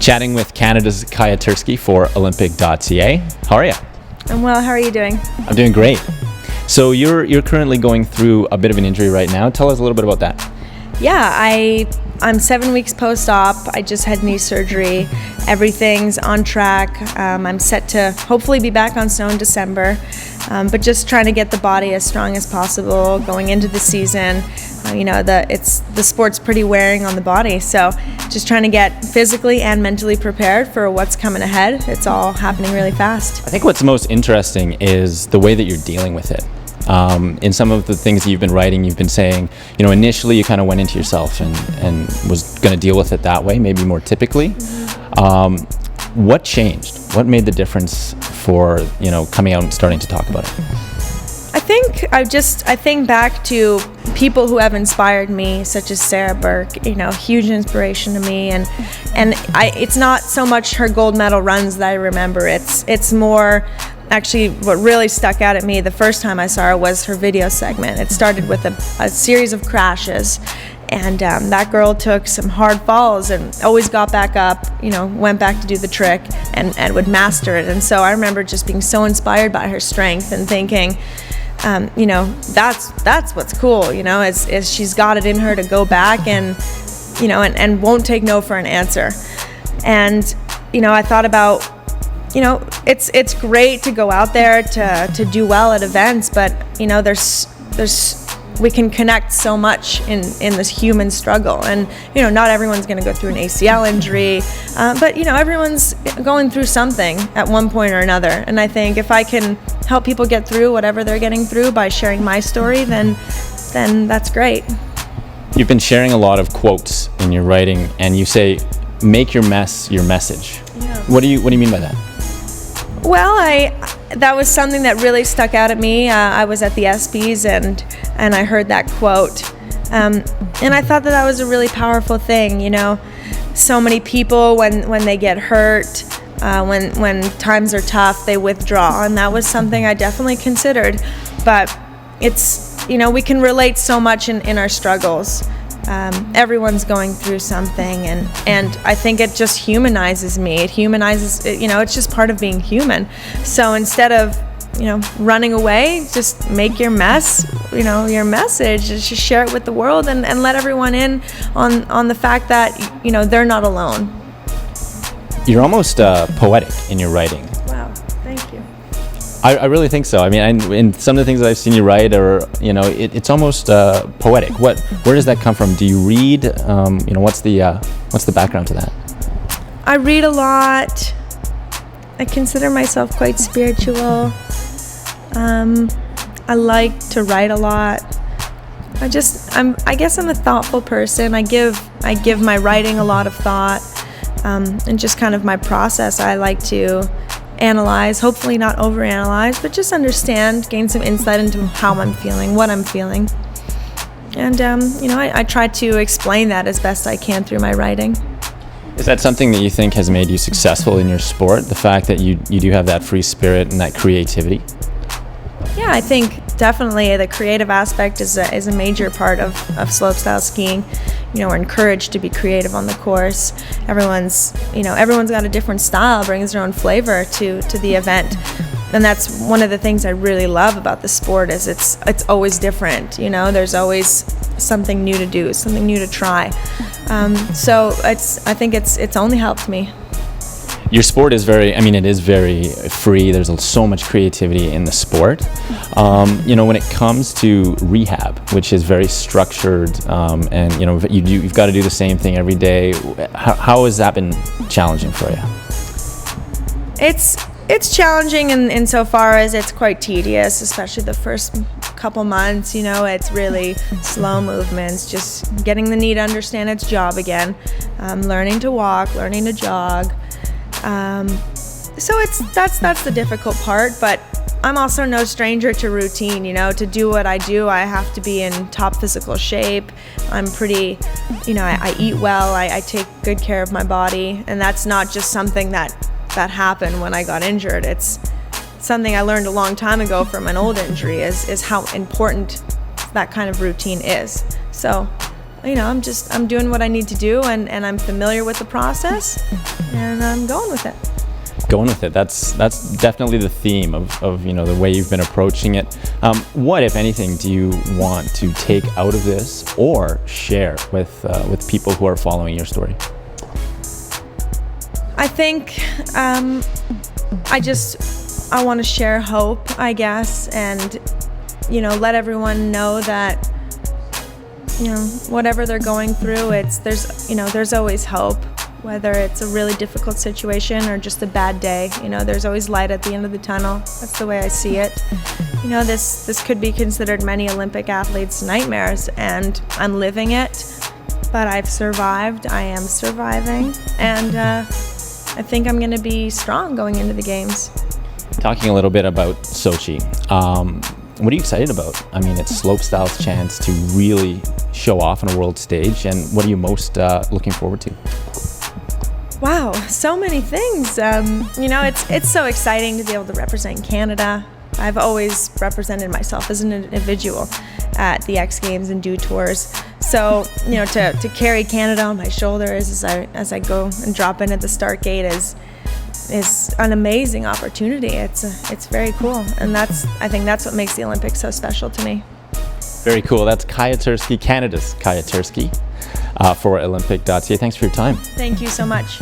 chatting with Canada's Kaya Tursky for Olympic.ca. How are you? I'm well. How are you doing? I'm doing great. So you're currently going through a bit of an injury right now. Tell us a little bit about that. Yeah, I'm 7 weeks post-op. I just had knee surgery. Everything's on track. I'm set to hopefully be back on snow in December, but just trying to get the body as strong as possible going into the season. The sport's pretty wearing on the body, so just trying to get physically and mentally prepared for what's coming ahead. It's all happening really fast. I think what's most interesting is the way that you're dealing with it. In some of the things that you've been writing, you've been saying, initially you kind of went into yourself and was going to deal with it that way, maybe more typically. What changed? What made the difference for, coming out and starting to talk about it? I think back to people who have inspired me, such as Sarah Burke, huge inspiration to me. And it's not so much her gold medal runs that I remember. It's more, actually, what really stuck out at me the first time I saw her was her video segment. It started with a series of crashes, and that girl took some hard falls and always got back up, went back to do the trick and would master it. And so I remember just being so inspired by her strength and thinking, that's what's cool, is she's got it in her to go back and won't take no for an answer. And, I thought about, it's great to go out there to do well at events, but we can connect so much in this human struggle, and not everyone's going to go through an ACL injury, but everyone's going through something at one point or another. And I think if I can help people get through whatever they're getting through by sharing my story, then that's great. You've been sharing a lot of quotes in your writing, and you say, "Make your mess your message." Yeah. What do you mean by that? Well, that was something that really stuck out at me. I was at the ESPYs and I heard that quote, and I thought that was a really powerful thing. So many people when they get hurt, when times are tough, they withdraw, and that was something I definitely considered. But it's we can relate so much in our struggles. Everyone's going through something, and I think it just humanizes me. It humanizes, it's just part of being human. So instead of, running away, just make your mess, your message, just share it with the world and let everyone in on the fact that, they're not alone. You're almost poetic in your writing. Wow, thank you. I really think so. I mean, in some of the things that I've seen you write, it's almost poetic. Where does that come from? Do you read? What's the background to that? I read a lot. I consider myself quite spiritual. I like to write a lot. I guess I'm a thoughtful person. I give my writing a lot of thought, and just kind of my process. I like to analyze, hopefully not overanalyze, but just understand, gain some insight into how I'm feeling, what I'm feeling. And, I try to explain that as best I can through my writing. Is that something that you think has made you successful in your sport, the fact that you do have that free spirit and that creativity? Yeah, I think definitely the creative aspect is a major part of slopestyle skiing. We're encouraged to be creative on the course. Everyone's got a different style, brings their own flavor to the event. And that's one of the things I really love about the sport is it's always different. There's always something new to do, something new to try. So I think it's only helped me. Your sport is very free. There's so much creativity in the sport. When it comes to rehab, which is very structured, and you've got to do the same thing every day. How has that been challenging for you? It's challenging insofar as it's quite tedious, especially the first couple months. It's really slow movements, just getting the knee to understand its job again, learning to walk, learning to jog. So that's the difficult part, but I'm also no stranger to routine. To do what I do, I have to be in top physical shape. I'm pretty, I eat well, I take good care of my body, and that's not just something that happened when I got injured. It's something I learned a long time ago from an old injury, is how important that kind of routine is. So I'm doing what I need to do, and I'm familiar with the process, and I'm going with it. Going with it. That's definitely the theme of the way you've been approaching it. What, if anything, do you want to take out of this or share with people who are following your story? I think I want to share hope, I guess, and let everyone know that whatever they're going through, there's always hope. Whether it's a really difficult situation or just a bad day, there's always light at the end of the tunnel. That's the way I see it. This could be considered many Olympic athletes' nightmares, and I'm living it, but I've survived. I am surviving, and I think I'm going to be strong going into the games. Talking a little bit about Sochi, what are you excited about? I mean, it's slopestyle's chance to really show off on a world stage, and what are you most looking forward to? Wow, so many things. It's so exciting to be able to represent Canada. I've always represented myself as an individual at the X Games and do tours. So, to carry Canada on my shoulders as I go and drop in at the start gate is an amazing opportunity. It's very cool, and I think that's what makes the Olympics so special to me. Very cool. That's Kaya Tursky, Canada's Kaya Tursky, for Olympic.ca. Thanks for your time. Thank you so much.